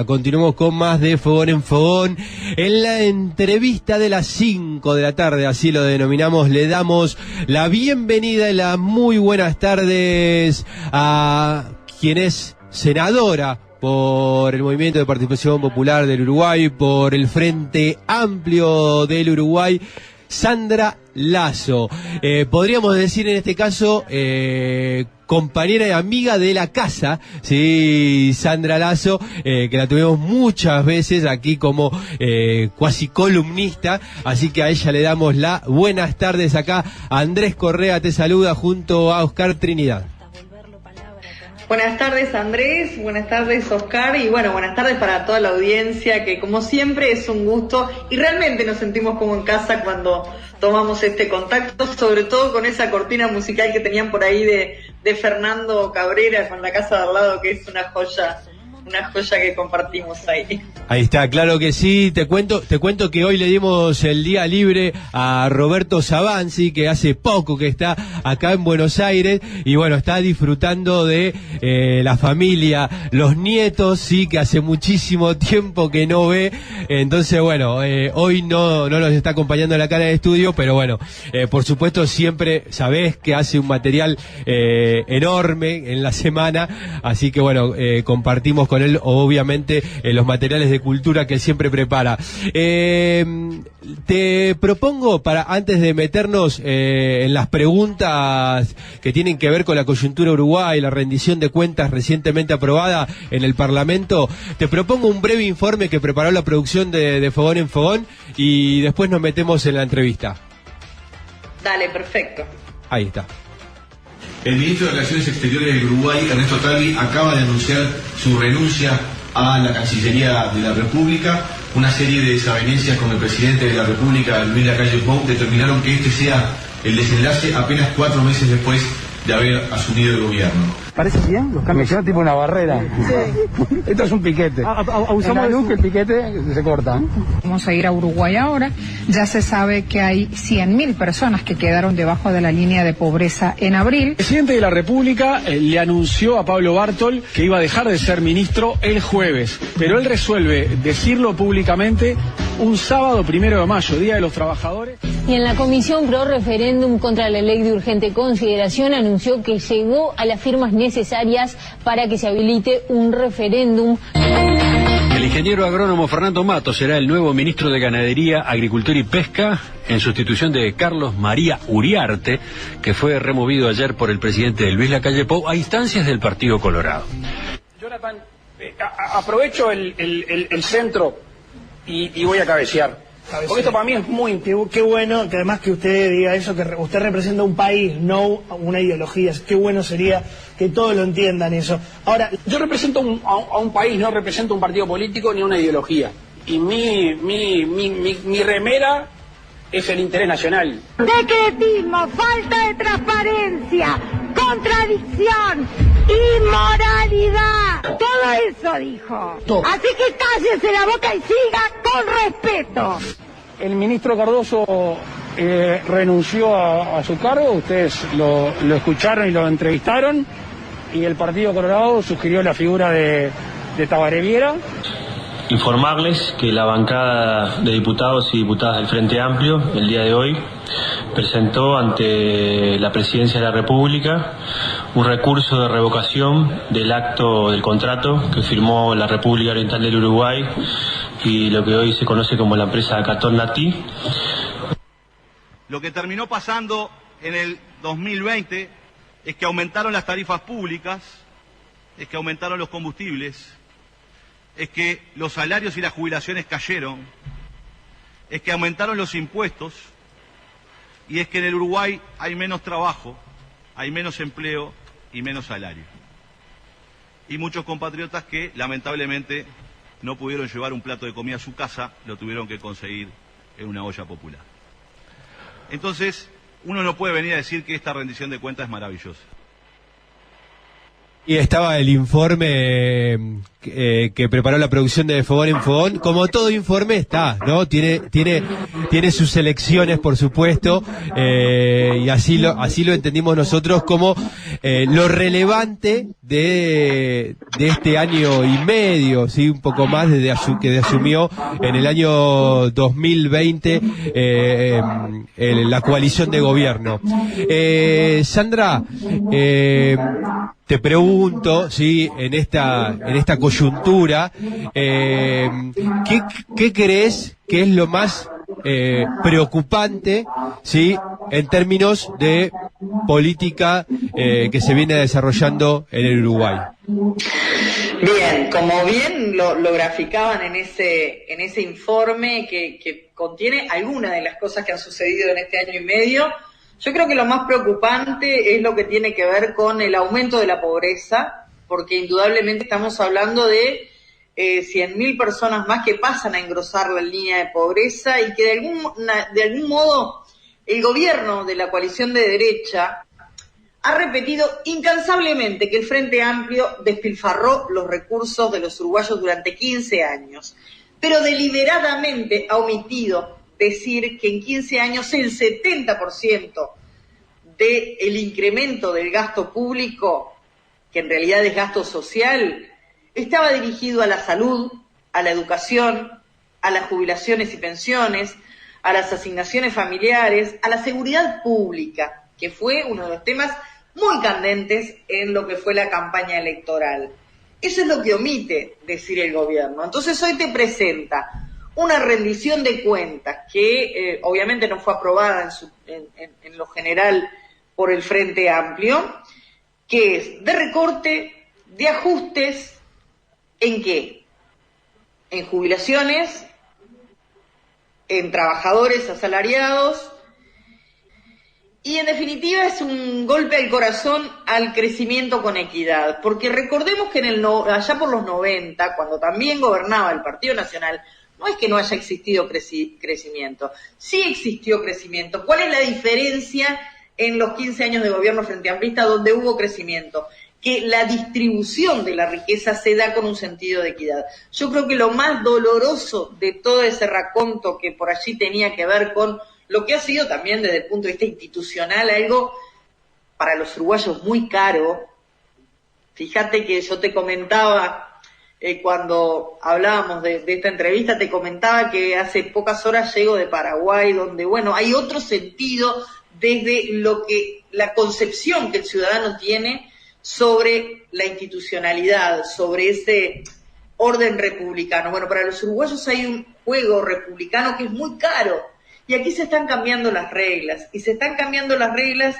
Continuamos con más de Fogón en Fogón. En la entrevista de las 5 de la tarde, así lo denominamos, le damos la bienvenida y las muy buenas tardes a quien es senadora por el Movimiento de Participación Popular del Uruguay, por el Frente Amplio del Uruguay, Sandra Lasso. Podríamos decir en este caso compañera y amiga de la casa, sí, Sandra Lasso, que la tuvimos muchas veces aquí como cuasi columnista, así que a ella le damos las buenas tardes acá. Andrés Correa te saluda junto a Oscar Trinidad. Buenas tardes Andrés, buenas tardes Oscar y bueno, buenas tardes para toda la audiencia, que como siempre es un gusto y realmente nos sentimos como en casa cuando tomamos este contacto, sobre todo con esa cortina musical que tenían por ahí de Fernando Cabrera con La Casa de al lado, que es una joya que compartimos ahí. Ahí está, claro que sí. Te cuento que hoy le dimos el día libre a Roberto Savanzi, que hace poco que está acá en Buenos Aires y bueno, está disfrutando de la familia, los nietos, sí, que hace muchísimo tiempo que no ve. Entonces bueno, hoy no nos está acompañando en la cara de estudio, pero bueno, por supuesto siempre sabés que hace un material enorme en la semana, así que bueno, compartimos con él obviamente los materiales de cultura que siempre prepara. Te propongo, para antes de meternos en las preguntas que tienen que ver con la coyuntura Uruguay, la rendición de cuentas recientemente aprobada en el Parlamento, te propongo un breve informe que preparó la producción de Fogón en Fogón y después nos metemos en la entrevista. Dale, perfecto. Ahí está. El ministro de Relaciones Exteriores del Uruguay, Ernesto Talvi, acaba de anunciar su renuncia a la Cancillería de la República. Una serie de desavenencias con el presidente de la República, Luis Lacalle Pou, determinaron que este sea el desenlace apenas 4 meses después de haber asumido el gobierno. ¿Parece bien? Los cambios son tipo una barrera. Sí. Esto es un piquete. Usamos la luz que el piquete se corta. Vamos a ir a Uruguay ahora. Ya se sabe que hay 100.000 personas que quedaron debajo de la línea de pobreza en abril. El presidente de la República le anunció a Pablo Bartol que iba a dejar de ser ministro el jueves, pero él resuelve decirlo públicamente un sábado 1 de mayo, Día de los Trabajadores. Y en la Comisión Pro Referéndum contra la Ley de Urgente Consideración anunció que llegó a las firmas necesarias para que se habilite un referéndum. El ingeniero agrónomo Fernando Matos será el nuevo ministro de Ganadería, Agricultura y Pesca, en sustitución de Carlos María Uriarte, que fue removido ayer por el presidente Luis Lacalle Pou a instancias del Partido Colorado. Jonathan, aprovecho el centro y voy a cabecear. Porque esto para mí es muy... Qué bueno que además que usted diga eso, que usted representa un país, no una ideología. Qué bueno sería que todos lo entiendan eso. Ahora, yo represento a un país, no represento un partido político ni una ideología. Y mi remera es el interés nacional. Secretismo, falta de transparencia, contradicción, inmoralidad. Todo eso dijo. Todo. Así que cállese la boca y siga con respeto. El ministro Cardoso renunció a su cargo, ustedes lo escucharon y lo entrevistaron, y el Partido Colorado sugirió la figura de Tabaré Viera. Informarles que la bancada de diputados y diputadas del Frente Amplio el día de hoy presentó ante la Presidencia de la República un recurso de revocación del acto del contrato que firmó la República Oriental del Uruguay y lo que hoy se conoce como la empresa Catón Natí. Lo que terminó pasando en el 2020 es que aumentaron las tarifas públicas, es que aumentaron los combustibles, es que los salarios y las jubilaciones cayeron, es que aumentaron los impuestos y es que en el Uruguay hay menos trabajo, hay menos empleo y menos salario. Y muchos compatriotas que lamentablemente no pudieron llevar un plato de comida a su casa, lo tuvieron que conseguir en una olla popular. Entonces, uno no puede venir a decir que esta rendición de cuentas es maravillosa. Y estaba el informe que preparó la producción de Fogón en Fogón. Como todo informe está, ¿no? Tiene sus selecciones, por supuesto, y así lo entendimos nosotros como lo relevante de este año y medio, sí, un poco más que asumió en el año 2020 la coalición de gobierno. Sandra, te pregunto, sí, en esta coyuntura, ¿qué crees que es lo más preocupante, sí, en términos de política que se viene desarrollando en el Uruguay? Bien, como bien lo graficaban en ese informe que contiene algunas de las cosas que han sucedido en este año y medio, yo creo que lo más preocupante es lo que tiene que ver con el aumento de la pobreza, porque indudablemente estamos hablando de 100.000 personas más que pasan a engrosar la línea de pobreza y que de algún modo el gobierno de la coalición de derecha ha repetido incansablemente que el Frente Amplio despilfarró los recursos de los uruguayos durante 15 años, pero deliberadamente ha omitido decir que en 15 años el 70% del incremento del gasto público, que en realidad es gasto social, estaba dirigido a la salud, a la educación, a las jubilaciones y pensiones, a las asignaciones familiares, a la seguridad pública, que fue uno de los temas muy candentes en lo que fue la campaña electoral. Eso es lo que omite decir el gobierno. Entonces hoy te presenta una rendición de cuentas que obviamente no fue aprobada en lo general por el Frente Amplio, que es de recorte, de ajustes, ¿en qué? En jubilaciones, en trabajadores asalariados, y en definitiva es un golpe al corazón al crecimiento con equidad, porque recordemos que allá por los 90, cuando también gobernaba el Partido Nacional, no es que no haya existido crecimiento, sí existió crecimiento. ¿Cuál es la diferencia en los 15 años de gobierno frente amplista donde hubo crecimiento? Que la distribución de la riqueza se da con un sentido de equidad. Yo creo que lo más doloroso de todo ese raconto que por allí tenía que ver con lo que ha sido también desde el punto de vista institucional algo para los uruguayos muy caro. Fíjate que yo te comentaba, cuando hablábamos de esta entrevista, te comentaba que hace pocas horas llego de Paraguay, donde, bueno, hay otro sentido desde la concepción que el ciudadano tiene sobre la institucionalidad, sobre ese orden republicano. Bueno, para los uruguayos hay un juego republicano que es muy caro, y aquí se están cambiando las reglas, y se están cambiando las reglas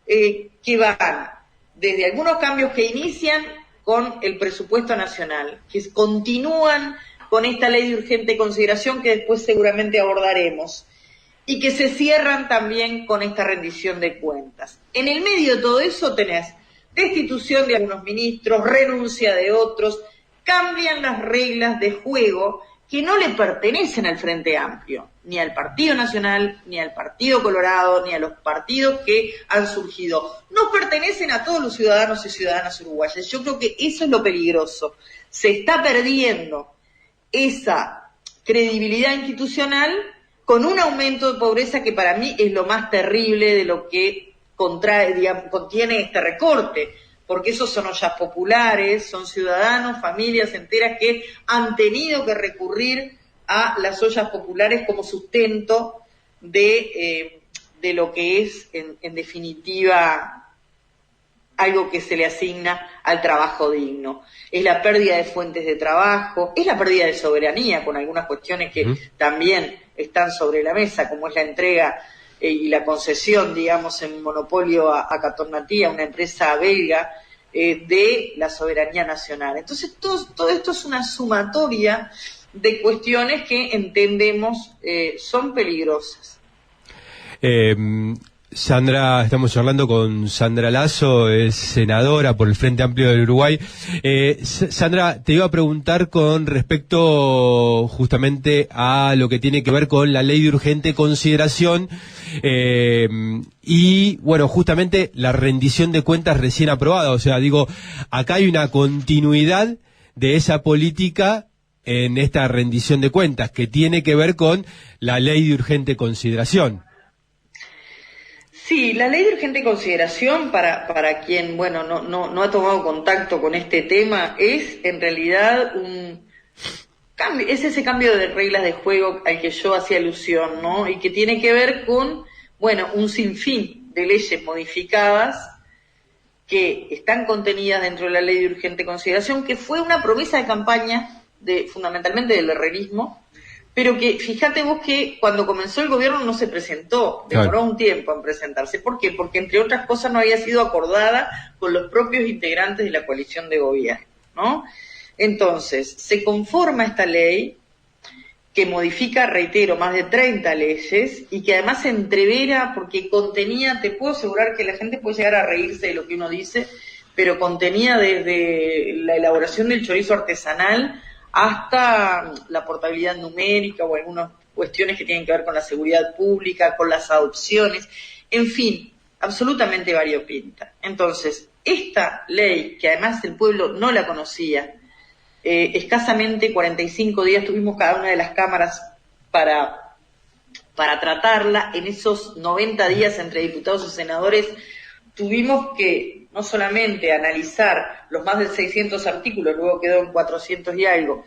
que van desde algunos cambios que inician con el presupuesto nacional, que continúan con esta ley de urgente consideración que después seguramente abordaremos, y que se cierran también con esta rendición de cuentas. En el medio de todo eso tenés destitución de algunos ministros, renuncia de otros, cambian las reglas de juego que no le pertenecen al Frente Amplio, ni al Partido Nacional, ni al Partido Colorado, ni a los partidos que han surgido. No pertenecen a todos los ciudadanos y ciudadanas uruguayas. Yo creo que eso es lo peligroso. Se está perdiendo esa credibilidad institucional con un aumento de pobreza que para mí es lo más terrible de lo que contiene este recorte, porque esos son ollas populares, son ciudadanos, familias enteras que han tenido que recurrir a las ollas populares como sustento de lo que es, en definitiva, algo que se le asigna al trabajo digno. Es la pérdida de fuentes de trabajo, es la pérdida de soberanía, con algunas cuestiones que también están sobre la mesa, como es la entrega y la concesión, digamos, en monopolio a Catornatí, a una empresa belga, de la soberanía nacional. Entonces, todo esto es una sumatoria de cuestiones que entendemos son peligrosas. Sandra, estamos charlando con Sandra Lasso, es senadora por el Frente Amplio del Uruguay. Sandra, te iba a preguntar con respecto justamente a lo que tiene que ver con la ley de urgente consideración y, bueno, justamente la rendición de cuentas recién aprobada. O sea, digo, acá hay una continuidad de esa política en esta rendición de cuentas que tiene que ver con la ley de urgente consideración. Sí, la ley de urgente consideración, para quien, bueno, no ha tomado contacto con este tema, es en realidad un cambio, es ese cambio de reglas de juego al que yo hacía alusión, ¿no? Y que tiene que ver con, bueno, un sinfín de leyes modificadas que están contenidas dentro de la ley de urgente consideración, que fue una promesa de campaña, fundamentalmente del herrerismo, pero que fíjate vos que cuando comenzó el gobierno no se presentó, demoró un tiempo en presentarse. ¿Por qué? Porque entre otras cosas no había sido acordada con los propios integrantes de la coalición de gobierno, ¿no? Entonces, se conforma esta ley que modifica, reitero, más de 30 leyes y que además se entrevera porque contenía, te puedo asegurar que la gente puede llegar a reírse de lo que uno dice, pero contenía desde la elaboración del chorizo artesanal hasta la portabilidad numérica o algunas cuestiones que tienen que ver con la seguridad pública, con las adopciones, en fin, absolutamente variopinta. Entonces, esta ley, que además el pueblo no la conocía, escasamente 45 días tuvimos cada una de las cámaras para tratarla. En esos 90 días entre diputados y senadores tuvimos que no solamente analizar los más de 600 artículos, luego quedó en 400 y algo,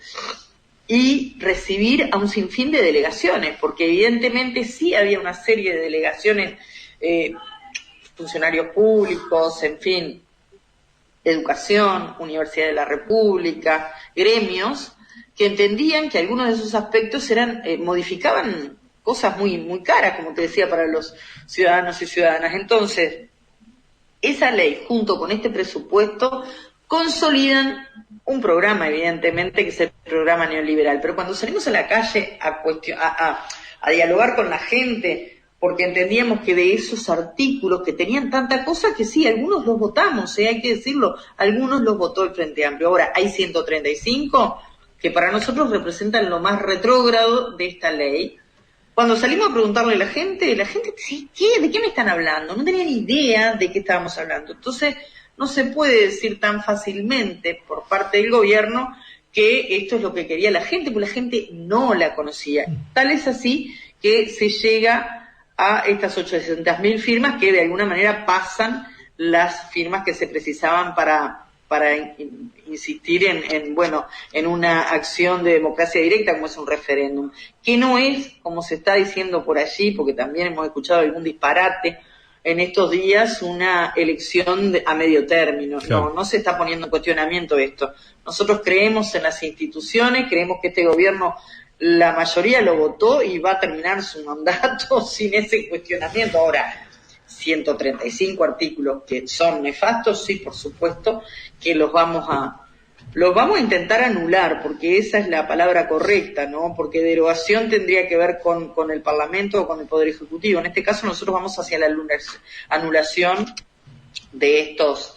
y recibir a un sinfín de delegaciones, porque evidentemente sí había una serie de delegaciones, funcionarios públicos, en fin, educación, Universidad de la República, gremios, que entendían que algunos de esos aspectos modificaban cosas muy caras, como te decía, para los ciudadanos y ciudadanas. Entonces, esa ley, junto con este presupuesto, consolidan un programa, evidentemente, que es el programa neoliberal. Pero cuando salimos a la calle a dialogar con la gente, porque entendíamos que de esos artículos que tenían tanta cosa, que sí, algunos los votamos, hay que decirlo, algunos los votó el Frente Amplio. Ahora, hay 135 que para nosotros representan lo más retrógrado de esta ley. Cuando salimos a preguntarle a la gente, ¿sí? ¿De qué me están hablando? No tenía ni idea de qué estábamos hablando. Entonces, no se puede decir tan fácilmente por parte del gobierno que esto es lo que quería la gente, porque la gente no la conocía. Tal es así que se llega a estas 800.000 firmas que de alguna manera pasan las firmas que se precisaban para insistir en una acción de democracia directa como es un referéndum, que no es, como se está diciendo por allí, porque también hemos escuchado algún disparate en estos días, una elección a medio término. Claro. No se está poniendo en cuestionamiento esto. Nosotros creemos en las instituciones, creemos que este gobierno, la mayoría lo votó y va a terminar su mandato sin ese cuestionamiento. Ahora, 135 artículos que son nefastos, sí, por supuesto, que los vamos a intentar anular, porque esa es la palabra correcta, ¿no? Porque derogación tendría que ver con el Parlamento o con el Poder Ejecutivo. En este caso nosotros vamos hacia la anulación de estos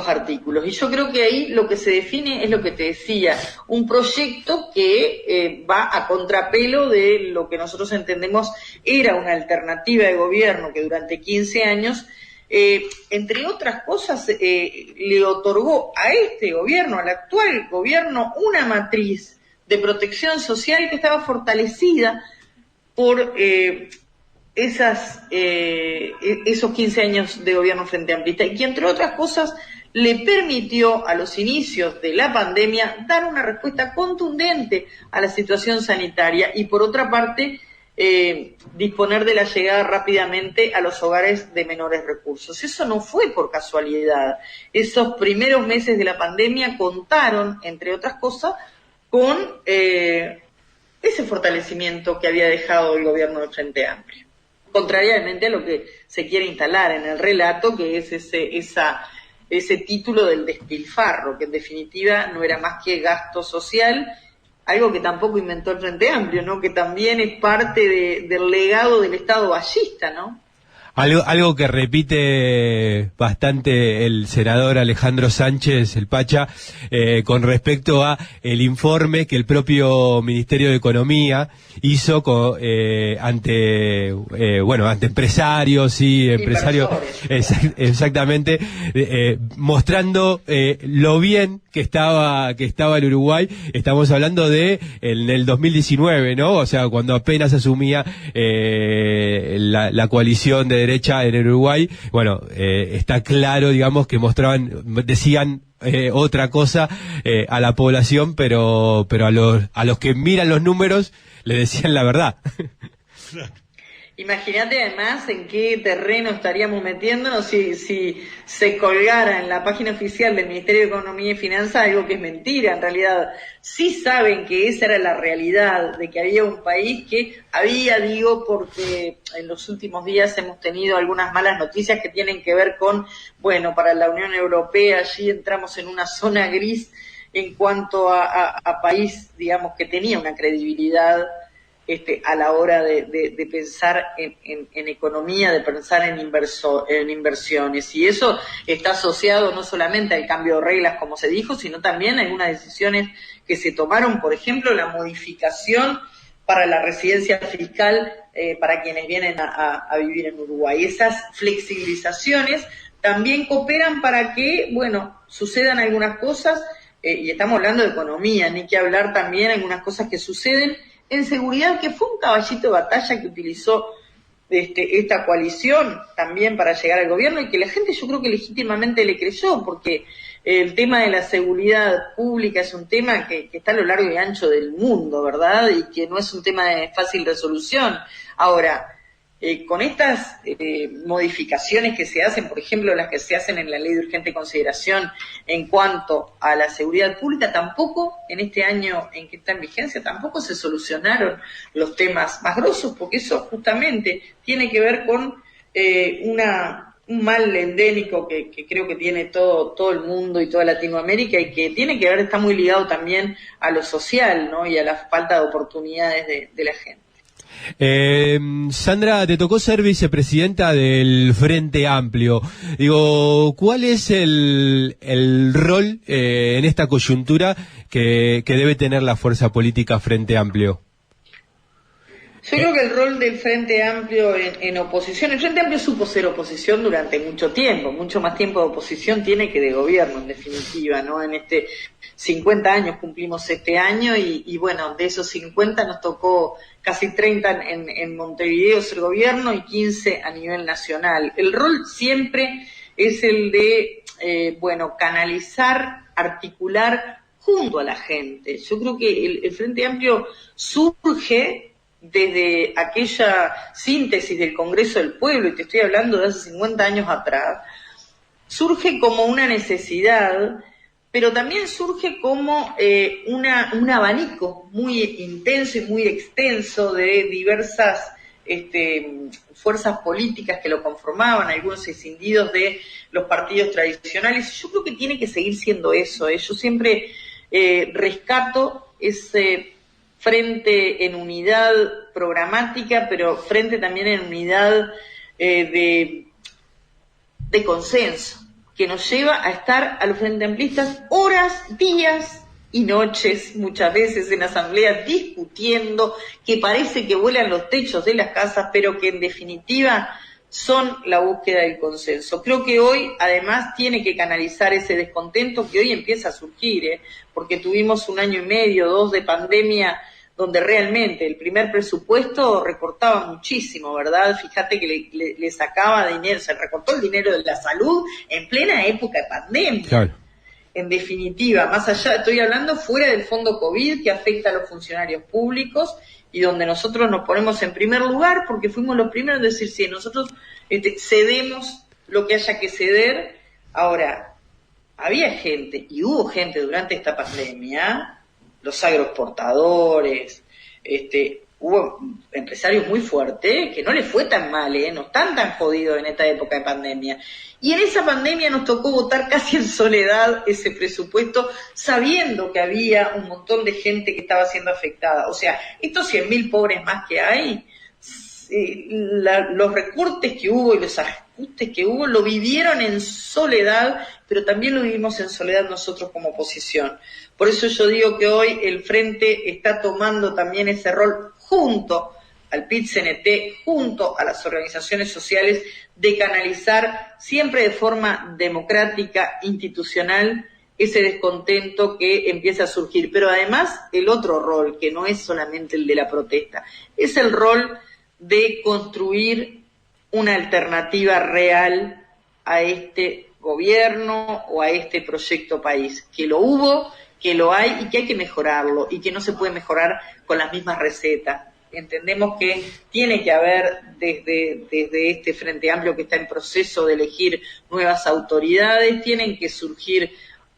artículos. Y yo creo que ahí lo que se define es lo que te decía, un proyecto que va a contrapelo de lo que nosotros entendemos era una alternativa de gobierno que durante 15 años, entre otras cosas, le otorgó a este gobierno, al actual gobierno, una matriz de protección social que estaba fortalecida por esos 15 años de gobierno frente amplista, y que entre otras cosas le permitió a los inicios de la pandemia dar una respuesta contundente a la situación sanitaria y por otra parte disponer de la llegada rápidamente a los hogares de menores recursos. Eso no fue por casualidad. Esos primeros meses de la pandemia contaron, entre otras cosas, con ese fortalecimiento que había dejado el gobierno del Frente Amplio. Contrariamente a lo que se quiere instalar en el relato, que es ese título del despilfarro, que en definitiva no era más que gasto social, algo que tampoco inventó el Frente Amplio, ¿no? Que también es parte del legado del Estado vallista, ¿no? Algo que repite bastante el senador Alejandro Sánchez, el Pacha, con respecto a el informe que el propio Ministerio de Economía hizo ante empresarios y empresarios, exactamente, mostrando lo bien que estaba el Uruguay. Estamos hablando de en el 2019, ¿no? O sea, cuando apenas asumía la coalición de derecha en el Uruguay. Bueno, está claro, digamos, que decían otra cosa a la población, pero a los que miran los números le decían la verdad. Imagínate además en qué terreno estaríamos metiéndonos si se colgara en la página oficial del Ministerio de Economía y Finanzas algo que es mentira. En realidad sí saben que esa era la realidad, de que había un país que porque en los últimos días hemos tenido algunas malas noticias que tienen que ver con, para la Unión Europea, allí entramos en una zona gris en cuanto a país, digamos, que tenía una credibilidad a la hora de pensar en economía, de pensar en inversiones. Y eso está asociado no solamente al cambio de reglas, como se dijo, sino también a algunas decisiones que se tomaron, por ejemplo, la modificación para la residencia fiscal para quienes vienen a vivir en Uruguay. Esas flexibilizaciones también cooperan para que, sucedan algunas cosas, y estamos hablando de economía, ni que hablar también de algunas cosas que suceden en seguridad, que fue un caballito de batalla que utilizó esta coalición también para llegar al gobierno, y que la gente yo creo que legítimamente le creyó, porque el tema de la seguridad pública es un tema que está a lo largo y ancho del mundo, ¿verdad? Y que no es un tema de fácil resolución. Ahora, con estas modificaciones que se hacen, por ejemplo, las que se hacen en la Ley de Urgente Consideración en cuanto a la seguridad pública, tampoco, en este año en que está en vigencia, tampoco se solucionaron los temas más grosos, porque eso justamente tiene que ver con un mal endémico que creo que tiene todo el mundo y toda Latinoamérica, y que tiene que ver, está muy ligado también a lo social, ¿no? Y a la falta de oportunidades de la gente. Sandra, te tocó ser vicepresidenta del Frente Amplio. Digo, ¿cuál es el rol en esta coyuntura que debe tener la fuerza política Frente Amplio? Yo creo que el rol del Frente Amplio en oposición, el Frente Amplio supo ser oposición durante mucho tiempo, mucho más tiempo de oposición tiene que de gobierno, en definitiva, ¿no? En 50 años cumplimos este año y de esos 50 nos tocó casi 30 en Montevideo ser gobierno y 15 a nivel nacional. El rol siempre es el de, canalizar, articular junto a la gente. Yo creo que el Frente Amplio surge desde aquella síntesis del Congreso del Pueblo, y te estoy hablando de hace 50 años atrás, surge como una necesidad, pero también surge como un abanico muy intenso y muy extenso de diversas fuerzas políticas que lo conformaban, algunos escindidos de los partidos tradicionales. Yo creo que tiene que seguir siendo eso. Yo siempre rescato ese frente en unidad programática, pero frente también en unidad de consenso, que nos lleva a estar a los frente amplistas horas, días y noches, muchas veces en asambleas discutiendo, que parece que vuelan los techos de las casas, pero que en definitiva son la búsqueda del consenso. Creo que hoy, además, tiene que canalizar ese descontento que hoy empieza a surgir, porque tuvimos 1 año y medio, 2 de pandemia, donde realmente el primer presupuesto recortaba muchísimo, ¿verdad? Fíjate que le sacaba dinero, se recortó el dinero de la salud en plena época de pandemia. Claro. En definitiva, más allá, estoy hablando fuera del fondo COVID que afecta a los funcionarios públicos y donde nosotros nos ponemos en primer lugar porque fuimos los primeros en decir, sí, nosotros cedemos lo que haya que ceder. Ahora, había gente, y hubo gente durante esta pandemia, los agroexportadores, hubo empresarios muy fuertes que no les fue tan mal, no están tan jodidos en esta época de pandemia. Y en esa pandemia nos tocó votar casi en soledad ese presupuesto, sabiendo que había un montón de gente que estaba siendo afectada. O sea, estos 100.000 pobres más que hay, los recortes que hubo y los ajustes que hubo lo vivieron en soledad, pero también lo vivimos en soledad nosotros como oposición. Por eso yo digo que hoy el Frente está tomando también ese rol junto al PIT-CNT, junto a las organizaciones sociales, de canalizar siempre de forma democrática, institucional, ese descontento que empieza a surgir. Pero además el otro rol, que no es solamente el de la protesta, es el rol de construir una alternativa real a este gobierno o a este proyecto país, que lo hubo, que lo hay y que hay que mejorarlo, y que no se puede mejorar con las mismas recetas. Entendemos que tiene que haber desde este Frente Amplio, que está en proceso de elegir nuevas autoridades, tienen que surgir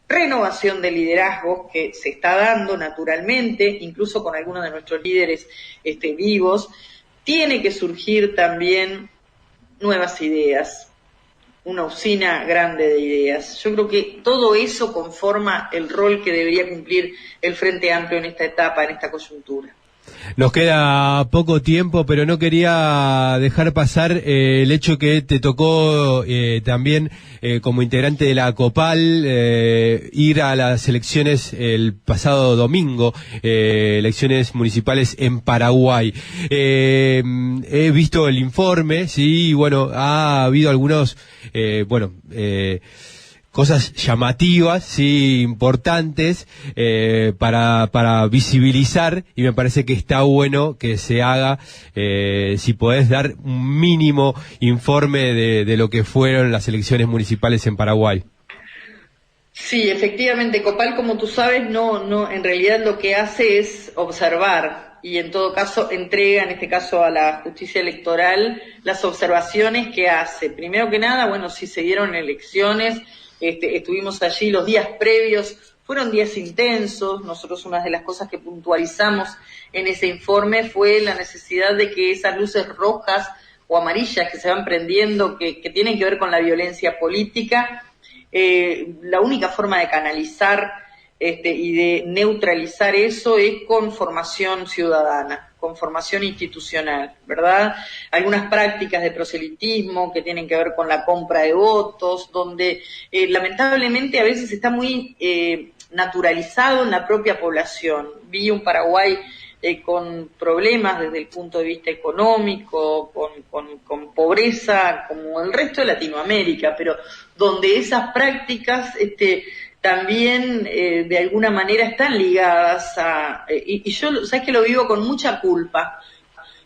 renovación de liderazgos, que se está dando naturalmente, incluso con algunos de nuestros líderes vivos. Tiene que surgir también nuevas ideas, una usina grande de ideas. Yo creo que todo eso conforma el rol que debería cumplir el Frente Amplio en esta etapa, en esta coyuntura. Nos queda poco tiempo, pero no quería dejar pasar el hecho que te tocó también como integrante de la COPAL ir a las elecciones el pasado domingo, elecciones municipales en Paraguay. He visto el informe, sí, y bueno, ha habido algunos, cosas llamativas, sí, importantes, para visibilizar, y me parece que está bueno que se haga, si podés dar un mínimo informe de lo que fueron las elecciones municipales en Paraguay. Sí, efectivamente, COPAL, como tú sabes, no, en realidad lo que hace es observar, y en todo caso entrega, en este caso a la justicia electoral, las observaciones que hace. Primero que nada, bueno, si se dieron elecciones, estuvimos allí los días previos, fueron días intensos. Nosotros una de las cosas que puntualizamos en ese informe fue la necesidad de que esas luces rojas o amarillas que se van prendiendo, que tienen que ver con la violencia política, la única forma de canalizar y de neutralizar eso es con formación ciudadana, con formación institucional, ¿verdad? Algunas prácticas de proselitismo que tienen que ver con la compra de votos, donde lamentablemente a veces está muy naturalizado en la propia población. Vi un Paraguay con problemas desde el punto de vista económico, con pobreza, como el resto de Latinoamérica, pero donde esas prácticas también de alguna manera están ligadas a... y yo, sabes que lo vivo con mucha culpa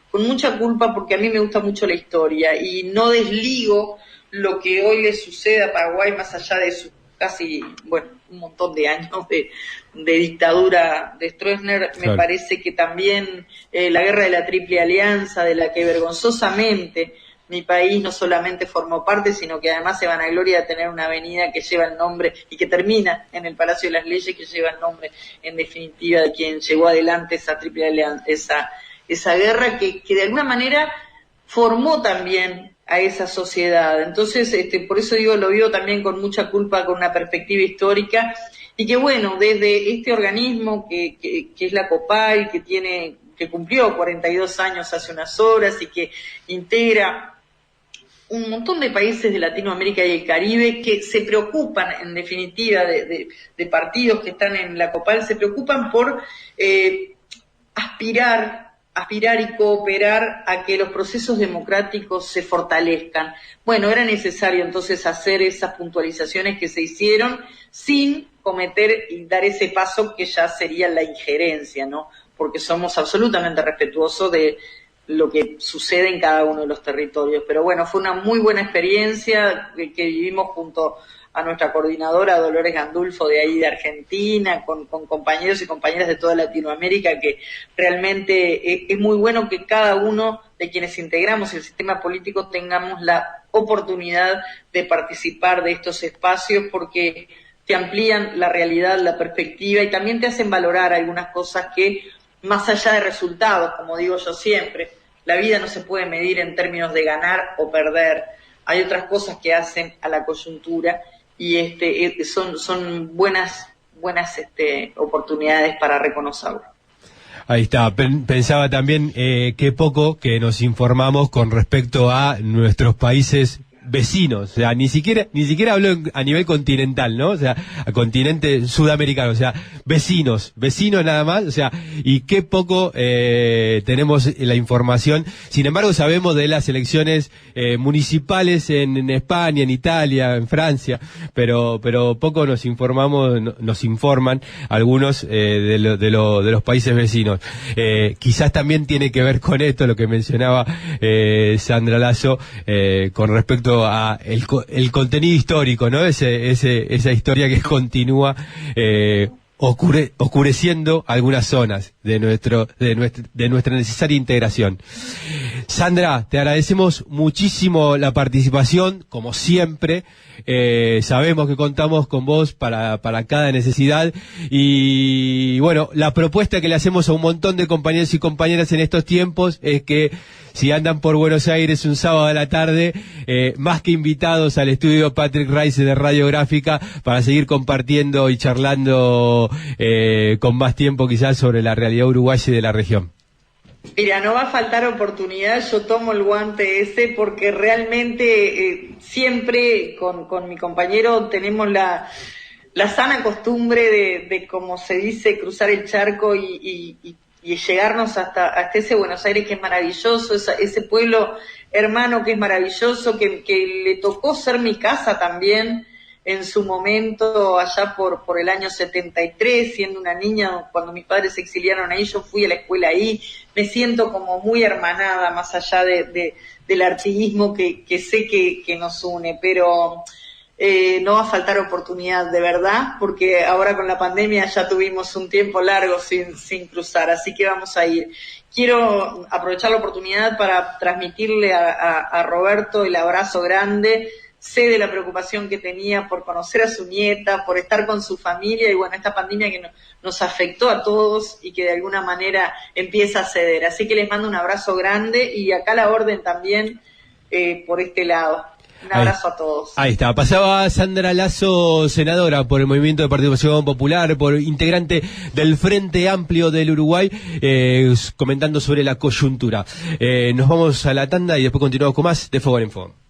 porque a mí me gusta mucho la historia y no desligo lo que hoy le sucede a Paraguay más allá de su casi, un montón de años de dictadura de Stroessner. Claro. Me parece que también la guerra de la Triple Alianza, de la que vergonzosamente mi país no solamente formó parte, sino que además se vanagloria de tener una avenida que lleva el nombre y que termina en el Palacio de las Leyes, que lleva el nombre, en definitiva, de quien llevó adelante esa Triple Alianza, esa guerra que de alguna manera formó también a esa sociedad. Entonces, por eso digo, lo vivo también con mucha culpa, con una perspectiva histórica, y que bueno, desde este organismo que es la COPAL, que cumplió 42 años hace unas horas y que integra un montón de países de Latinoamérica y el Caribe que se preocupan, en definitiva, de partidos que están en la COPAL, se preocupan por aspirar y cooperar a que los procesos democráticos se fortalezcan. Bueno, era necesario entonces hacer esas puntualizaciones que se hicieron sin cometer y dar ese paso que ya sería la injerencia, ¿no? Porque somos absolutamente respetuosos de lo que sucede en cada uno de los territorios. Pero bueno, fue una muy buena experiencia que vivimos junto a nuestra coordinadora Dolores Gandulfo de ahí de Argentina, con compañeros y compañeras de toda Latinoamérica, que realmente es muy bueno que cada uno de quienes integramos el sistema político tengamos la oportunidad de participar de estos espacios, porque te amplían la realidad, la perspectiva, y también te hacen valorar algunas cosas que, más allá de resultados, como digo yo siempre, la vida no se puede medir en términos de ganar o perder. Hay otras cosas que hacen a la coyuntura y son buenas oportunidades para reconocerlo. Ahí está, pensaba también qué poco que nos informamos con respecto a nuestros países vecinos, o sea, ni siquiera hablo a nivel continental, ¿no? O sea, a continente sudamericano, o sea, vecinos nada más, o sea, y qué poco tenemos la información. Sin embargo, sabemos de las elecciones municipales en España, en Italia, en Francia, pero poco nos informan algunos de los países vecinos. Quizás también tiene que ver con esto, lo que mencionaba Sandra Lasso, con respecto a el contenido histórico, ¿no? Esa historia que continúa oscureciendo algunas zonas de nuestra necesaria integración. Sandra, te agradecemos muchísimo la participación, como siempre. Sabemos que contamos con vos para cada necesidad, y bueno, la propuesta que le hacemos a un montón de compañeros y compañeras en estos tiempos es que si andan por Buenos Aires un sábado a la tarde, más que invitados al estudio Patrick Rice de Radiográfica para seguir compartiendo y charlando con más tiempo quizás sobre la realidad uruguaya y de la región. Mira, no va a faltar oportunidad, yo tomo el guante ese porque realmente siempre con mi compañero tenemos la sana costumbre de, como se dice, cruzar el charco y llegarnos hasta ese Buenos Aires que es maravilloso, ese pueblo hermano que es maravilloso, que le tocó ser mi casa también en su momento, allá por el año 73, siendo una niña, cuando mis padres se exiliaron ahí, yo fui a la escuela ahí, me siento como muy hermanada, más allá del artiguismo que sé que nos une, pero no va a faltar oportunidad de verdad, porque ahora con la pandemia ya tuvimos un tiempo largo sin cruzar, así que vamos a ir. Quiero aprovechar la oportunidad para transmitirle a Roberto el abrazo grande. Sé de la preocupación que tenía por conocer a su nieta, por estar con su familia, y bueno, esta pandemia que nos afectó a todos y que de alguna manera empieza a ceder. Así que les mando un abrazo grande, y acá la orden también por este lado. Un abrazo a todos. Ahí está, pasaba Sandra Lasso, senadora por el Movimiento de Participación Popular, por integrante del Frente Amplio del Uruguay, comentando sobre la coyuntura. Nos vamos a la tanda y después continuamos con más de Fuego en Fuego.